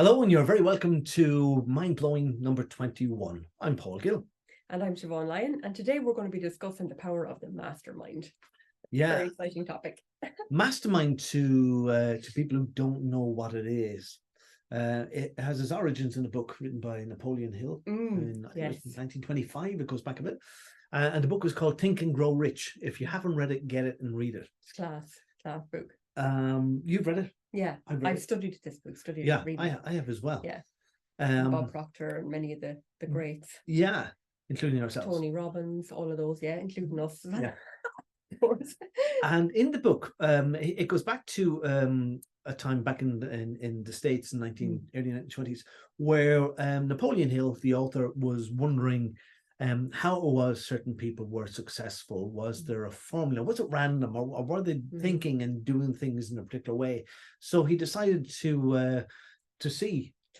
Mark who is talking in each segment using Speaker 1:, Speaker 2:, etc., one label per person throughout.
Speaker 1: Hello, and you're very welcome to Mind-Blowing number 21. I'm Paul Gill.
Speaker 2: And I'm Siobhan Lyon, and today we're going to be discussing the power of the mastermind.
Speaker 1: Yeah.
Speaker 2: Very exciting topic.
Speaker 1: Mastermind, to people who don't know what it is, it has its origins in a book written by Napoleon Hill in 1925. It goes back a bit. And the book was called Think and Grow Rich. If you haven't read it, get it and read it.
Speaker 2: It's class book.
Speaker 1: You've read it?
Speaker 2: Yeah, I've studied this book,
Speaker 1: Yeah, I have as well.
Speaker 2: Yeah. Bob Proctor and many of the greats.
Speaker 1: Yeah, including ourselves.
Speaker 2: Tony Robbins, all of those, yeah, including us.
Speaker 1: Yeah. Of course. And in the book, it goes back to a time back in the States in early 1920s, where Napoleon Hill, the author, was wondering how it was certain people were successful. Was there a formula? Was it random, or were they thinking and doing things in a particular way? So he decided to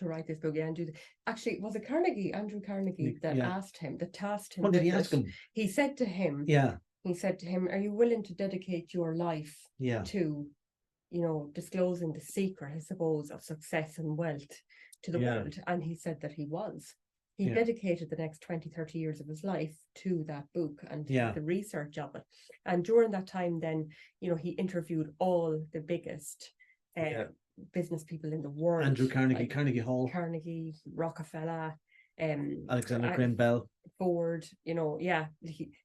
Speaker 2: write this book, yeah, and do actually, was it Andrew Carnegie that tasked him.
Speaker 1: What did he ask him?
Speaker 2: He said to him, are you willing to dedicate your life to, disclosing the secret, I suppose, of success and wealth to the world? And he said that he was. He dedicated the next 20, 30 years of his life to that book and the research of it. And during that time, then, he interviewed all the biggest business people in the world.
Speaker 1: Andrew Carnegie, like Carnegie Hall,
Speaker 2: Carnegie, Rockefeller,
Speaker 1: Alexander Graham Bell,
Speaker 2: Ford,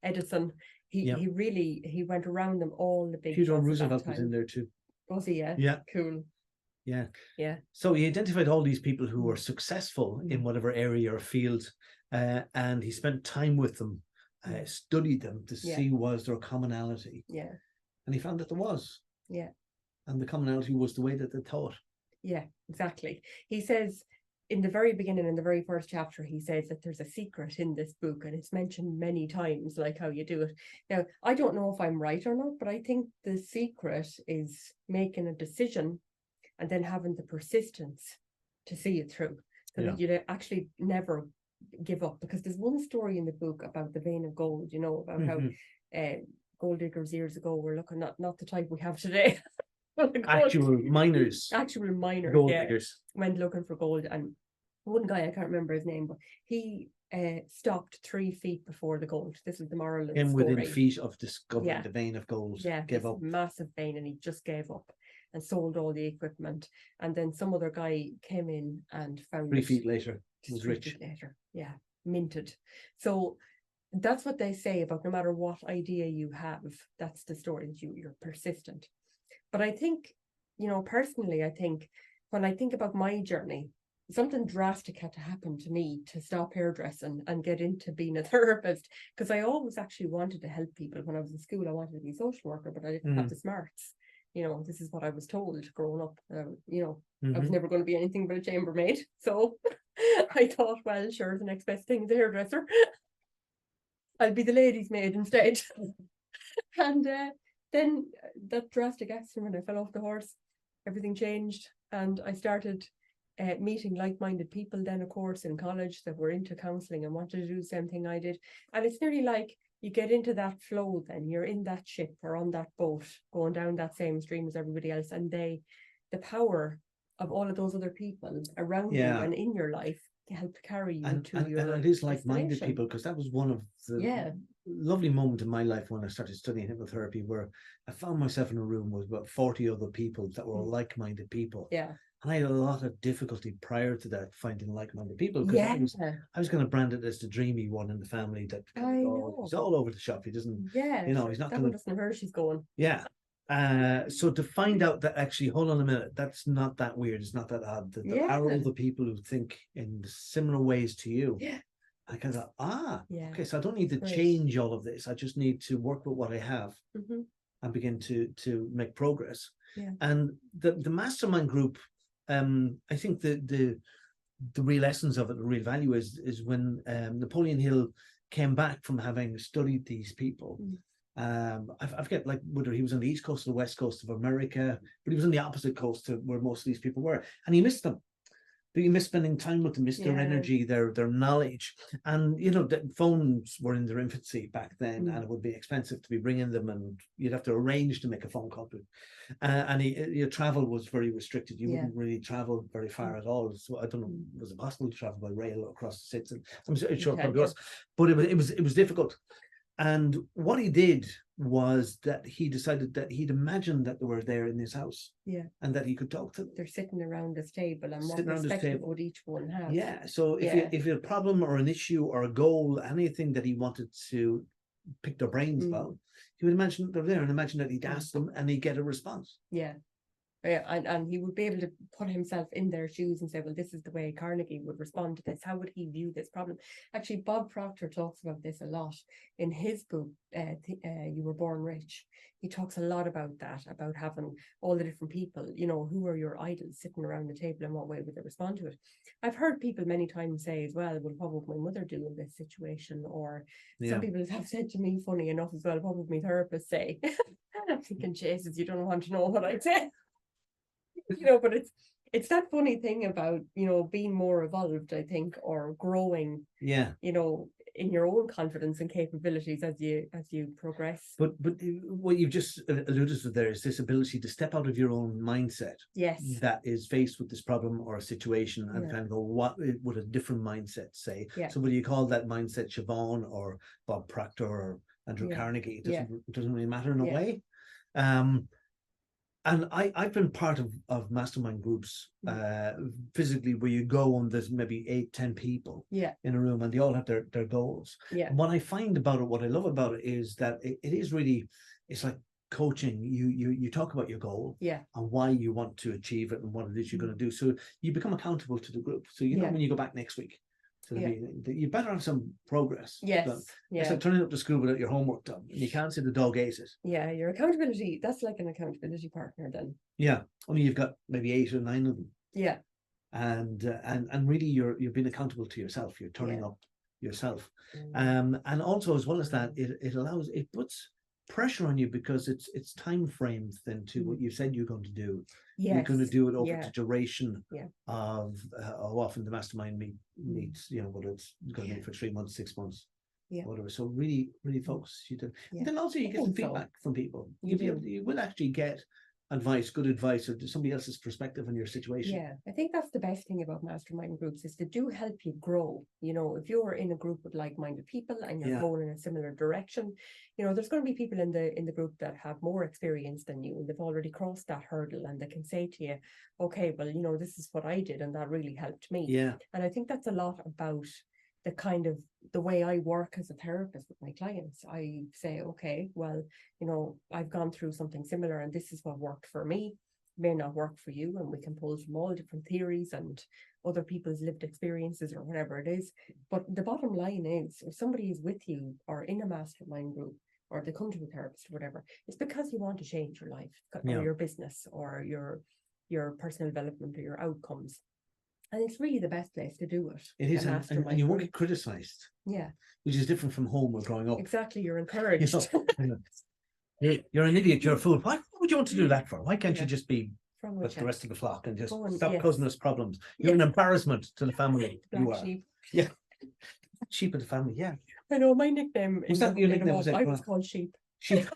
Speaker 2: Edison. He went around them, all the big.
Speaker 1: Theodore Roosevelt was in there too.
Speaker 2: Was he?
Speaker 1: Yeah.
Speaker 2: Cool.
Speaker 1: Yeah. So he identified all these people who were successful in whatever area or field, and he spent time with them, studied them to see was there a commonality. Yeah. And he found that there was. Yeah. And the commonality was the way that they thought.
Speaker 2: Yeah, exactly. He says in the very beginning, in the very first chapter, he says that there's a secret in this book, and it's mentioned many times, like how you do it. Now, I don't know if I'm right or not, but I think the secret is making a decision and then having the persistence to see it through. So that you actually never give up. Because there's one story in the book about the vein of gold, about how gold diggers years ago were looking at not the type we have today.
Speaker 1: Actual miners,
Speaker 2: gold diggers went looking for gold, and one guy, I can't remember his name, but he stopped 3 feet before the gold. This is the moral of the story.
Speaker 1: Within feet of discovering the vein of gold, gave up.
Speaker 2: Massive vein, and he just gave up and sold all the equipment. And then some other guy came in and found
Speaker 1: 3 feet later, he was rich.
Speaker 2: Minted. So that's what they say about no matter what idea you have, that's the story, that you're persistent. But I think, personally, when I think about my journey, something drastic had to happen to me to stop hairdressing and get into being a therapist, because I always actually wanted to help people. When I was in school, I wanted to be a social worker, but I didn't have the smarts. This is what I was told growing up. I was never going to be anything but a chambermaid. So I thought, well, sure, the next best thing is a hairdresser. I'll be the ladies' maid instead. And then that drastic accident, when I fell off the horse, everything changed, and I started meeting like-minded people then, of course, in college that were into counselling and wanted to do the same thing I did. And it's nearly like you get into that flow then, you're in that ship or on that boat going down that same stream as everybody else, and the power of all of those other people around you and in your life help carry you to your
Speaker 1: and it is like-minded people, because that was one of the lovely moment in my life when I started studying hypnotherapy, where I found myself in a room with about 40 other people that were like-minded people. Yeah. And I had a lot of difficulty prior to that finding like-minded people, because I was going to brand it as the dreamy one in the family that he's all over the shop. He doesn't, he's not going to.
Speaker 2: Doesn't hurt. She's going.
Speaker 1: Yeah. So to find out that actually, hold on a minute, that's not that weird. It's not that odd. There are other people who think in similar ways to you. Yeah. I kind of thought, okay, so I don't need to change all of this. I just need to work with what I have and begin to make progress. Yeah. And the Mastermind Group, I think the real essence of it, the real value is when Napoleon Hill came back from having studied these people. I forget like whether he was on the east coast or the west coast of America, but he was on the opposite coast to where most of these people were, and he missed them you miss spending time with them, miss their energy, their knowledge. And you know, the phones were in their infancy back then, and it would be expensive to be bringing them, and you'd have to arrange to make a phone call. And your travel was very restricted. You wouldn't really travel very far at all. So I don't know, was it possible to travel by rail across the states? I'm sure it probably was, but it was difficult. And what he did was that he decided that he'd imagined that they were there in his house.
Speaker 2: Yeah.
Speaker 1: And that he could talk to them.
Speaker 2: They're sitting around this table, and what perspective would each one have?
Speaker 1: Yeah. So if you had a problem or an issue or a goal, anything that he wanted to pick their brains about, he would imagine they're there and imagine that he'd ask them and he'd get a response.
Speaker 2: Yeah. Yeah, and he would be able to put himself in their shoes and say, well, this is the way Carnegie would respond to this. How would he view this problem? Actually, Bob Proctor talks about this a lot in his book, You Were Born Rich. He talks a lot about that, about having all the different people, you know, who are your idols sitting around the table and what way would they respond to it? I've heard people many times say as well, well, what would my mother do in this situation? Or some people have said to me, funny enough as well, what would my therapist say? I'm thinking, Jesus, you don't want to know what I'd say. You know, but it's that funny thing about, you know, being more evolved, I think, or growing, you know, in your own confidence and capabilities as you progress.
Speaker 1: But what you've just alluded to there is this ability to step out of your own mindset.
Speaker 2: Yes.
Speaker 1: That is faced with this problem or a situation and kind of go, what would a different mindset say? Yeah. So whether you call that mindset Siobhan or Bob Proctor or Andrew Carnegie, it doesn't really matter in a way. And I've been part of mastermind groups physically where you go and there's maybe 8-10 people in a room and they all have their goals. Yeah. And what I find about it, what I love about it is that it is really, it's like coaching. You talk about your goal and why you want to achieve it and what it is you're going to do. So you become accountable to the group. So you know when you go back next week to the meeting, you better have some progress.
Speaker 2: Yes.
Speaker 1: It's like turning up to school without your homework done. And you can't say the dog ate it.
Speaker 2: Yeah, your accountability, that's like an accountability partner then.
Speaker 1: Yeah. Only you've got maybe 8 or 9 of them.
Speaker 2: Yeah.
Speaker 1: And really you're being accountable to yourself. You're turning up yourself. And also as well as that, it puts pressure on you because it's time framed then to what you said you're going to do. You're going to do it over the duration of how often the mastermind meets, you know, whether it's going to be for 3 months, 6 months, whatever. So really focus. And then also you get some feedback from people. You will actually get good advice or somebody else's perspective on your situation.
Speaker 2: Yeah, I think that's the best thing about mastermind groups is they do help you grow. You know, if you're in a group with like-minded people and you're going in a similar direction, you know, there's going to be people in the group that have more experience than you and they've already crossed that hurdle and they can say to you, okay, well, you know, this is what I did and that really helped me.
Speaker 1: Yeah.
Speaker 2: And I think that's a lot about the way I work as a therapist with my clients. I say, okay, well, you know, I've gone through something similar and this is what worked for me, may not work for you, and we can pull from all different theories and other people's lived experiences or whatever it is. But the bottom line is, if somebody is with you or in a mastermind group or they come to a therapist or whatever, it's because you want to change your life or your business or your personal development or your outcomes. And it's really the best place to do it.
Speaker 1: It is, and you won't get criticised.
Speaker 2: Yeah.
Speaker 1: Which is different from home or growing up.
Speaker 2: Exactly, you're encouraged.
Speaker 1: You're an idiot, you're a fool. Why would you want to do that for? Why can't you just be with the rest of the flock and just stop causing us problems? You're an embarrassment to the family. You are.
Speaker 2: Sheep.
Speaker 1: Yeah. Sheep of the family, yeah.
Speaker 2: I know, my nickname
Speaker 1: was that your nickname?
Speaker 2: I was called Sheep.
Speaker 1: Sheep.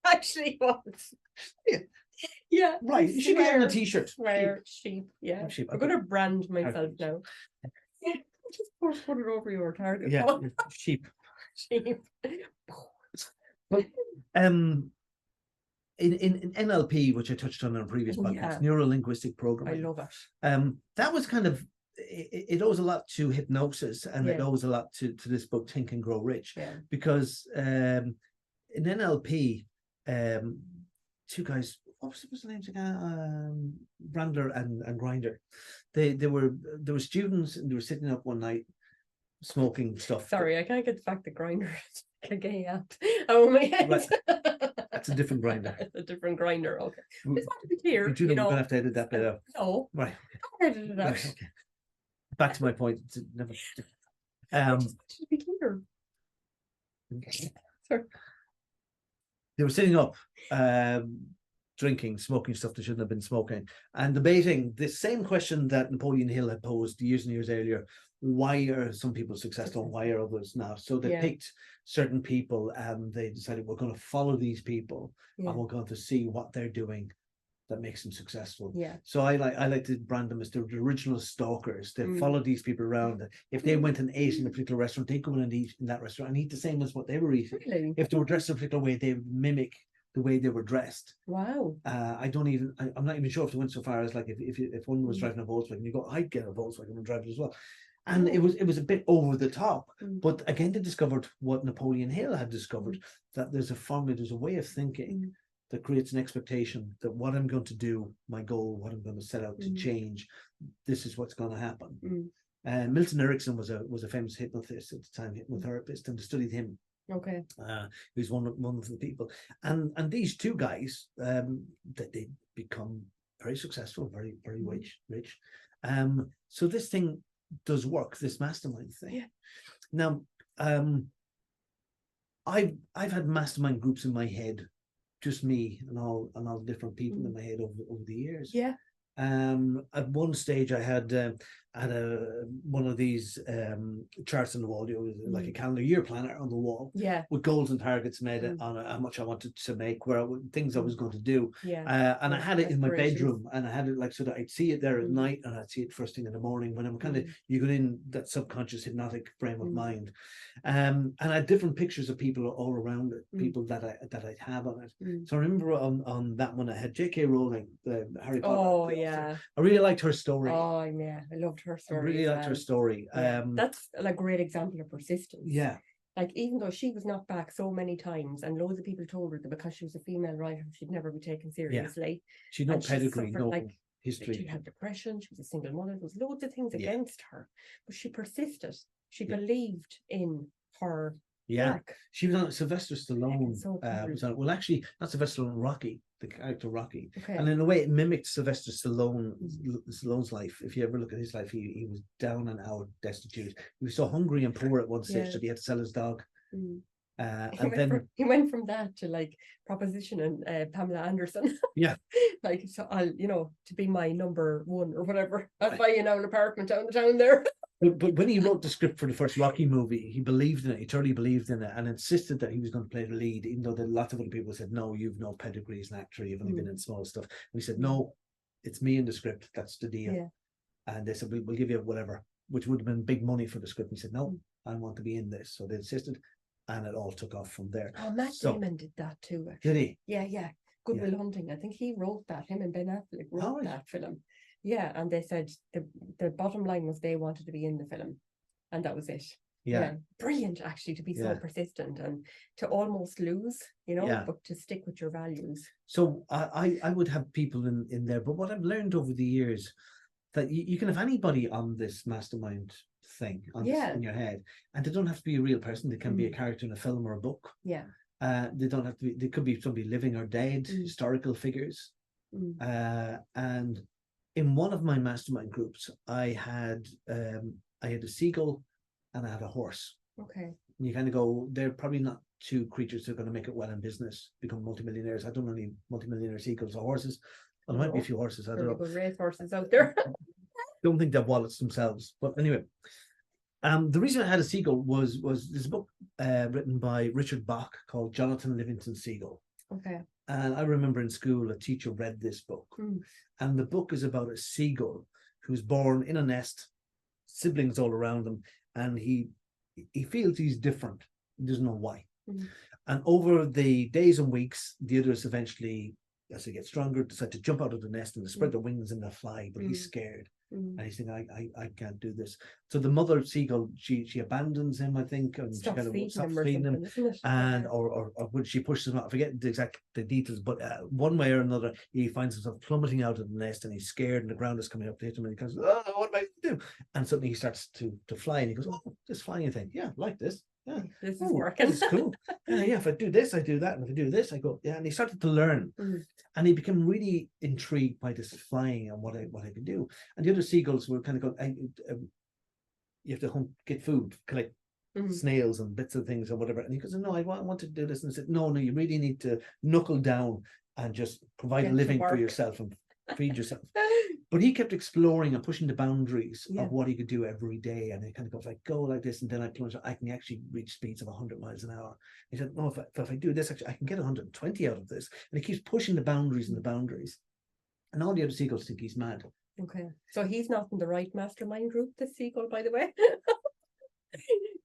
Speaker 2: Actually was.
Speaker 1: Yeah.
Speaker 2: Yeah,
Speaker 1: right. You should be on a t-shirt.
Speaker 2: Swear sheep. Yeah, sheep. I'm going to brand myself now. Yeah, just put it over your target.
Speaker 1: Yeah, sheep.
Speaker 2: Sheep.
Speaker 1: But in NLP, which I touched on a previous podcast, neuro-linguistic programming.
Speaker 2: I love it.
Speaker 1: That was kind of it owes a lot to hypnosis, and it owes a lot to this book, Think and Grow Rich, because in NLP, two guys. What was the names again? Brandler and Grinder. They were students and they were sitting up one night smoking stuff.
Speaker 2: Sorry, I can't get the fact that Grinder is a gay app. Oh my head.
Speaker 1: Right. That's a different Grinder.
Speaker 2: A different Grinder. Okay. Just want to be clear.
Speaker 1: You do know we're gonna have to edit that bit out.
Speaker 2: No.
Speaker 1: Right.
Speaker 2: Don't edit it out.
Speaker 1: Right, okay. Back to my point. It's never.
Speaker 2: Just want to be clear. Sorry.
Speaker 1: They were sitting up. drinking, smoking stuff they shouldn't have been smoking, and debating the same question that Napoleon Hill had posed years and years earlier. Why are some people successful and why are others not? So they picked certain people and they decided we're going to follow these people and we're going to see what they're doing that makes them successful. So I like to brand them as the original stalkers. They follow these people around. If they went and ate in a particular restaurant, they go in and eat in that restaurant and eat the same as what they were eating.
Speaker 2: Really?
Speaker 1: If they were dressed a particular way, they would mimic the way they were dressed.
Speaker 2: Wow.
Speaker 1: I'm not even sure if they went so far as like if one was driving a Volkswagen, you go, I'd get a Volkswagen and drive it as well. And it was a bit over the top. But again, they discovered what Napoleon Hill had discovered, that there's a formula, there's a way of thinking that creates an expectation that what I'm going to do, my goal, what I'm going to set out to change, this is what's going to happen. Milton Erickson was a famous hypnotist at the time, hypnotherapist, and they studied him.
Speaker 2: Okay.
Speaker 1: Who's one of the people, and these two guys, that they become very successful, very rich. So this thing does work, this mastermind thing. Now, I've had mastermind groups in my head, just me and all different people in my head over the years. At one stage I had one of these charts on the wall, like a calendar year planner on the wall, with goals and targets made on how much I wanted to make, things I was going to do, and I had it in my bedroom, and I had it like so that I'd see it there at night and I'd see it first thing in the morning when I'm kind of you go in that subconscious hypnotic frame of mind, and I had different pictures of people all around it, people that I'd have on it. So I remember on that one I had J.K. Rowling, the Harry Potter. I really liked her story.
Speaker 2: I loved her story.
Speaker 1: I really liked her story.
Speaker 2: That's a great example of persistence. Like, even though she was knocked back so many times and loads of people told her that because she was a female writer she'd never be taken seriously.
Speaker 1: She'd no pedigree, no history.
Speaker 2: She had depression, she was a single mother, there was loads of things against her, but she persisted. She believed in her work. She
Speaker 1: was on Sylvester Stallone. Well, actually, not Sylvester Stallone, Rocky, the character Rocky. And in a way, it mimicked Sylvester Stallone's life. If you ever look at his life, he was down and out, destitute. He was so hungry and poor at one stage that he had to sell his dog. He
Speaker 2: went from that to like Proposition and Pamela Anderson. Like, so I'll, to be my number one or whatever. I'll buy you now an apartment down the town there.
Speaker 1: But when he wrote the script for the first Rocky movie, he believed in it. He totally believed in it and insisted that he was going to play the lead, even though lots of other people said, no, you've no pedigree as an actor. You've only been in small stuff. And he said, no, it's me in the script. That's the deal. And they said, we'll give you whatever, which would have been big money for the script. And he said, no, I want to be in this. So they insisted, and it all took off from there.
Speaker 2: Oh, Matt Damon did that too, actually.
Speaker 1: Did he?
Speaker 2: Yeah. Good Will Hunting. I think he wrote that. Him and Ben Affleck wrote that film. Yeah, and they said the bottom line was they wanted to be in the film. And that was it. Brilliant, actually, to be so persistent and to almost lose, but to stick with your values.
Speaker 1: So I would have people in there, but what I've learned over the years, that you can have anybody on this mastermind thing in your head, and they don't have to be a real person. They can be a character in a film or a book. They don't have to be. They could be somebody living or dead, historical figures. And in one of my mastermind groups, I had a seagull and I had a horse.
Speaker 2: Okay.
Speaker 1: And you kind of go, they're probably not two creatures that are going to make it well in business, become multimillionaires. I don't know any multimillionaire seagulls or horses. Well, there might be a few horses. I don't know.
Speaker 2: Race horses out there.
Speaker 1: Don't think they're wallets themselves. But anyway, the reason I had a seagull was this book written by Richard Bach called Jonathan Livingston Seagull.
Speaker 2: Okay.
Speaker 1: And I remember in school a teacher read this book, and the book is about a seagull who's born in a nest, siblings all around him, and he feels he's different. He doesn't know why. And over the days and weeks, the others eventually, as they get stronger, decide to jump out of the nest and they spread their wings and they fly, but he's scared. And he's thinking, I can't do this. So the mother seagull, she abandons him, I think, and she kind of stops feeding him, and or when she pushes him out, I forget the details, but one way or another, he finds himself plummeting out of the nest, and he's scared, and the ground is coming up to hit him, and he goes, oh, what am I going to do? And suddenly he starts to fly, and he goes, oh, this flying thing, I like this.
Speaker 2: This is working.
Speaker 1: This is cool. If I do this, I do that, and if I do this, I go. And he started to learn, and he became really intrigued by this flying and what I could do. And the other seagulls were kind of going, you have to hunt, get food, collect snails and bits of things or whatever. And he goes, no, I want to do this. And I said, no, you really need to knuckle down and just provide a
Speaker 2: Get to
Speaker 1: living for
Speaker 2: work.
Speaker 1: yourself and feed yourself. But he kept exploring and pushing the boundaries
Speaker 2: Yeah.
Speaker 1: of what he could do every day. And it kind of goes like, go like this. And then I plunge, I can actually reach speeds of 100 miles an hour. He said, no, if I do this, actually, I can get 120 out of this. And he keeps pushing the boundaries and the boundaries. And all the other seagulls think he's mad.
Speaker 2: Okay. So he's not in the right mastermind group, this seagull, by the way.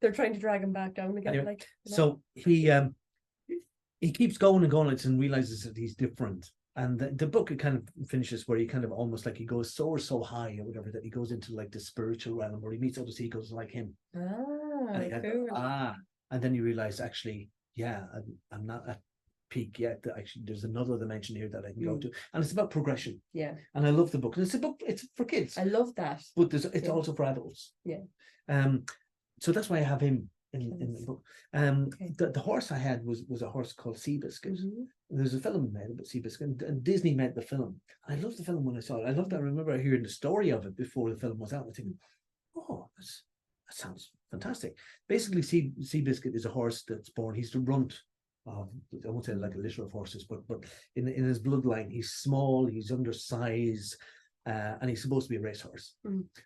Speaker 2: They're trying to drag him back down again.
Speaker 1: Anyway,
Speaker 2: like, you know?
Speaker 1: So he keeps going and going and realizes that he's different. And the book, it kind of finishes where he kind of almost like he goes so high or whatever that he goes into like the spiritual realm where he meets other seagulls like him. And he
Speaker 2: Cool.
Speaker 1: And then you realize actually, yeah, I'm not at peak yet. Actually, there's another dimension here that I can go to, and it's about progression.
Speaker 2: Yeah.
Speaker 1: And I love the book, and it's a book. It's for kids.
Speaker 2: I love that.
Speaker 1: But it's also for adults.
Speaker 2: Yeah.
Speaker 1: So that's why I have him in the book. The horse I had was a horse called Seabiscuit. There's a film made about Seabiscuit, and Disney made the film. I loved the film when I saw it. I remember hearing the story of it before the film was out. I think, oh, that sounds fantastic. Basically, Seabiscuit is a horse that's born. He's the runt of, I won't say like a litter of horses, but in his bloodline, he's small, he's undersized. And he's supposed to be a racehorse.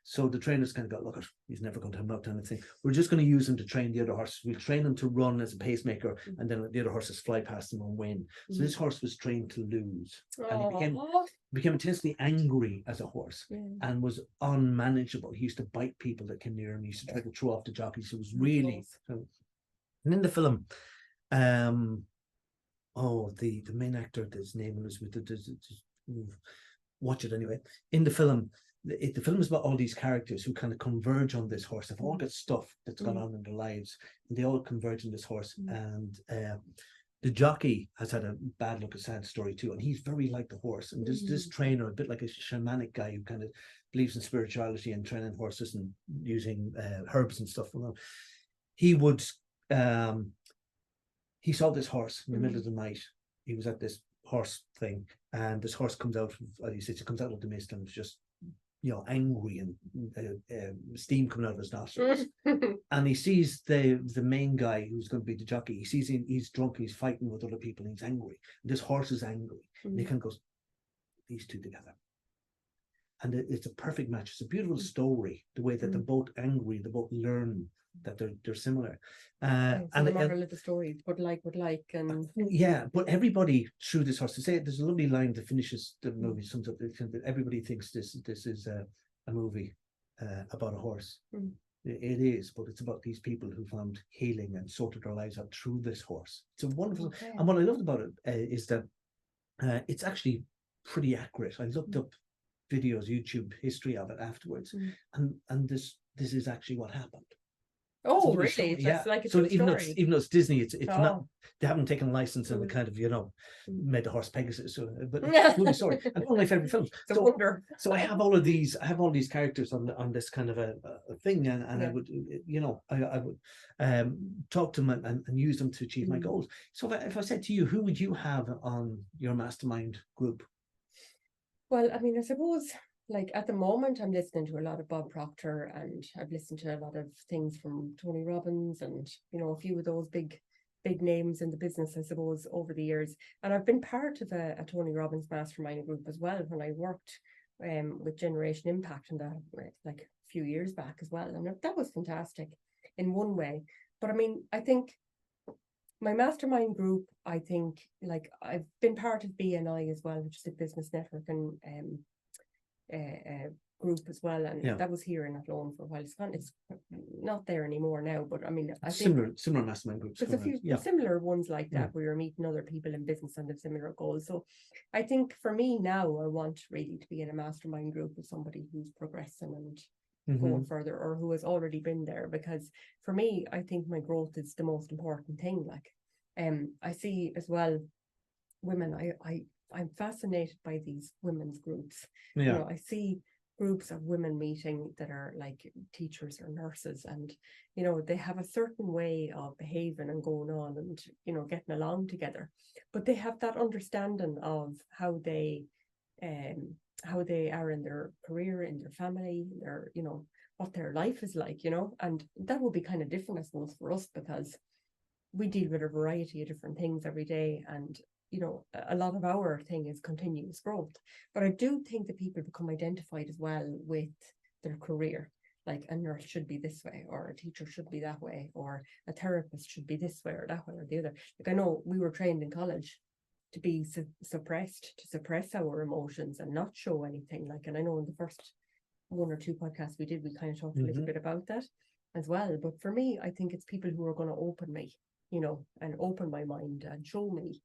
Speaker 1: So the trainers kind of got, look, he's never going to have knockdown and thing. We're just going to use him to train the other horses. We'll train him to run as a pacemaker, and then the other horses fly past him and win. So this horse was trained to lose. And he became intensely angry as a horse and was unmanageable. He used to bite people that came near him. He used to try to throw off the jockeys. So it was really... And in the film, the main actor, his name was with watch it anyway. In the film, the film is about all these characters who kind of converge on this horse. They've all got stuff that's gone on in their lives, and they all converge on this horse. And the jockey has had a bad luck, a sad story too, and he's very like the horse. And this trainer, a bit like a shamanic guy who kind of believes in spirituality and training horses and using herbs and stuff. He would he saw this horse in the middle of the night. He was at this horse thing, and this horse comes out, as he says, it comes out of the mist and it's just, angry and steam coming out of his nostrils. And he sees the main guy who's going to be the jockey. He sees he's drunk, he's fighting with other people, and he's angry. And this horse is angry. And he kind of goes, these two together. And it's a perfect match. It's a beautiful story, the way that they're both angry, they both learn that they're similar.
Speaker 2: And the moral of the story, but and
Speaker 1: but everybody through this horse, to say there's a lovely line that finishes the movie, sums up that everybody thinks this is a movie about a horse. It is, but it's about these people who found healing and sorted their lives out through this horse. It's a wonderful, and what I loved about it is that it's actually pretty accurate. I looked up videos, YouTube history of it afterwards, and this is actually what happened.
Speaker 2: Oh, really? That's like a
Speaker 1: so
Speaker 2: true story.
Speaker 1: Even though it's Disney, it's not. They haven't taken a license and kind of made the horse Pegasus. But it's a lovely story. And one of my favorite films.
Speaker 2: It's a wonder.
Speaker 1: So I have all of these. I have all these characters on this kind of a thing, and I would I would talk to them and use them to achieve my goals. So if I said to you, who would you have on your mastermind group?
Speaker 2: Well, I mean, I suppose, like at the moment, I'm listening to a lot of Bob Proctor, and I've listened to a lot of things from Tony Robbins, and a few of those big names in the business, I suppose, over the years. And I've been part of a Tony Robbins mastermind group as well when I worked with Generation Impact, and that like a few years back as well, and that was fantastic in one way. But I mean, I think my mastermind group, I think, like, I've been part of BNI as well, which is the business network and group as well, and that was here in Athlone for a while. It's not there anymore now, but I mean, I think
Speaker 1: similar mastermind groups.
Speaker 2: There's a few similar ones like that where you're meeting other people in business and have similar goals. So I think for me now, I want really to be in a mastermind group with somebody who's progressing and going further, or who has already been there, because for me, I think my growth is the most important thing. Like, I see as well women, I'm fascinated by these women's groups. I see groups of women meeting that are like teachers or nurses, and they have a certain way of behaving and going on and getting along together, but they have that understanding of how they are in their career, in their family, their what their life is like, and that will be kind of different, I suppose, for us, because we deal with a variety of different things every day, and you know, a lot of our thing is continuous growth. But I do think that people become identified as well with their career. Like a nurse should be this way, or a teacher should be that way, or a therapist should be this way or that way or the other. Like I know we were trained in college to be suppressed, to suppress our emotions and not show anything. Like, and I know in the first 1 or 2 podcasts we did, we kind of talked a little bit about that as well. But for me, I think it's people who are going to open me, you know, and open my mind and show me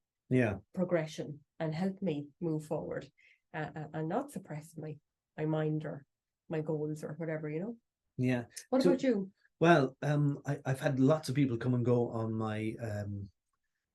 Speaker 2: progression and help me move forward, and not suppress my mind or my goals or whatever, you know.
Speaker 1: Yeah.
Speaker 2: What about you?
Speaker 1: Well, I've had lots of people come and go on my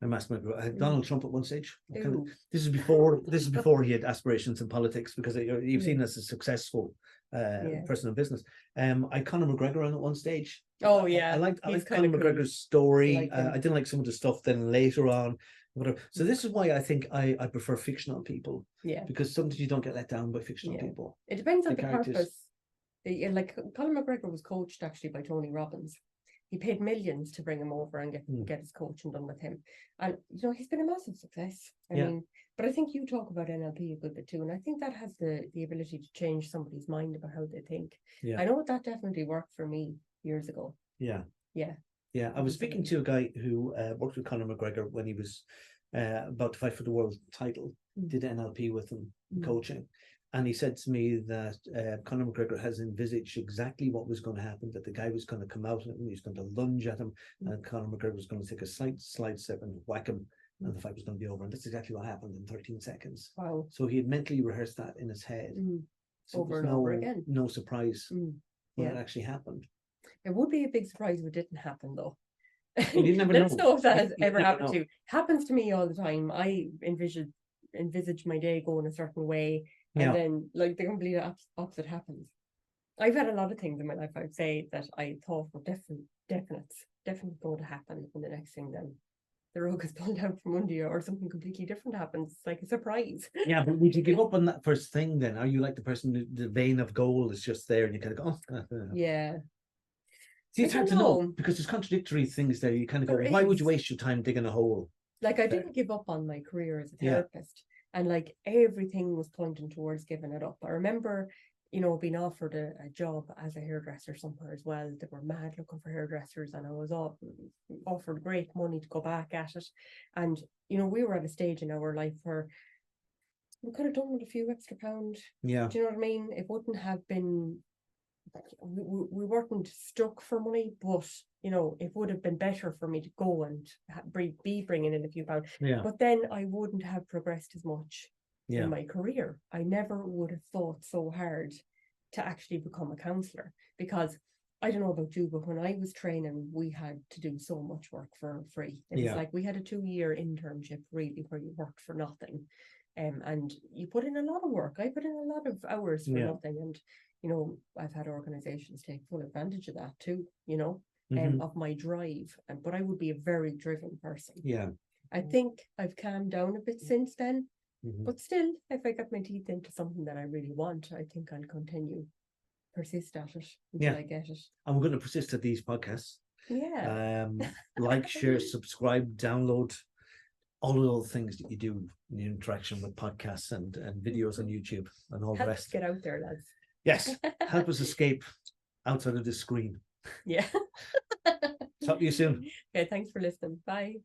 Speaker 1: Mastermind Group. I had Donald Trump at one stage. This is before he had aspirations in politics, because you've seen as a successful person in business. I had Conor McGregor on at one stage.
Speaker 2: Oh yeah,
Speaker 1: I liked Conor McGregor's story. I didn't like some of the stuff then later on. Whatever. So this is why I think I prefer fictional people.
Speaker 2: Yeah.
Speaker 1: Because sometimes you don't get let down by fictional people.
Speaker 2: It depends on the purpose. Like Conor McGregor was coached actually by Tony Robbins. He paid millions to bring him over and get his coaching done with him. And, you know, he's been a massive success. I mean, but I think you talk about NLP a good bit too. And I think that has the ability to change somebody's mind about how they think. Yeah. I know that definitely worked for me years ago. Yeah. Yeah. Yeah. I was speaking to a guy who worked with Conor McGregor when he was about to fight for the world title, did NLP with him, coaching. And he said to me that Conor McGregor has envisaged exactly what was going to happen, that the guy was going to come out and he was going to lunge at him, and Conor McGregor was going to take a slight step and whack him, and the fight was going to be over. And that's exactly what happened in 13 seconds. Wow. So he had mentally rehearsed that in his head. So over and over again. No surprise when it actually happened. It would be a big surprise if it didn't happen, though. You never Let's know if that has ever happened to you. Happens to me all the time. I envisage my day going a certain way. And then, like, the complete opposite happens. I've had a lot of things in my life, I would say, that I thought were definitely going to happen. And the next thing, then the rug is pulled out from under you, or something completely different happens. It's like a surprise. Yeah, but would you give up on that first thing then? Are you like the person, the vein of gold is just there and you kind of go, oh. Yeah. See, it's hard to know, because there's contradictory things there. You kind of go, why would you waste your time digging a hole? Like, I didn't give up on my career as a therapist. And like everything was pointing towards giving it up. I remember, you know, being offered a job as a hairdresser somewhere as well. They were mad looking for hairdressers, and I was offered great money to go back at it. And, you know, we were at a stage in our life where we could have done with a few extra pounds. Yeah. Do you know what I mean? It wouldn't have been, we weren't stuck for money, but, you know, it would have been better for me to go and be bringing in a few pounds. Yeah. But then I wouldn't have progressed as much in my career. I never would have thought so hard to actually become a counsellor, because I don't know about you, but when I was training, we had to do so much work for free. It was like we had a 2-year internship, really, where you worked for nothing. And you put in a lot of work. I put in a lot of hours for nothing. And, you know, I've had organizations take full advantage of that too, you know, of my drive. But I would be a very driven person. Yeah. I think I've calmed down a bit since then. But still, if I get my teeth into something that I really want, I think I'll continue, persist at it until I get it. And we're going to persist at these podcasts. Yeah. Like, share, subscribe, download, all of those things that you do in the interaction with podcasts and videos on YouTube and all the rest. Get out there, lads. Yes. Help us escape outside of the screen. Yeah. Talk to you soon. Okay, thanks for listening. Bye.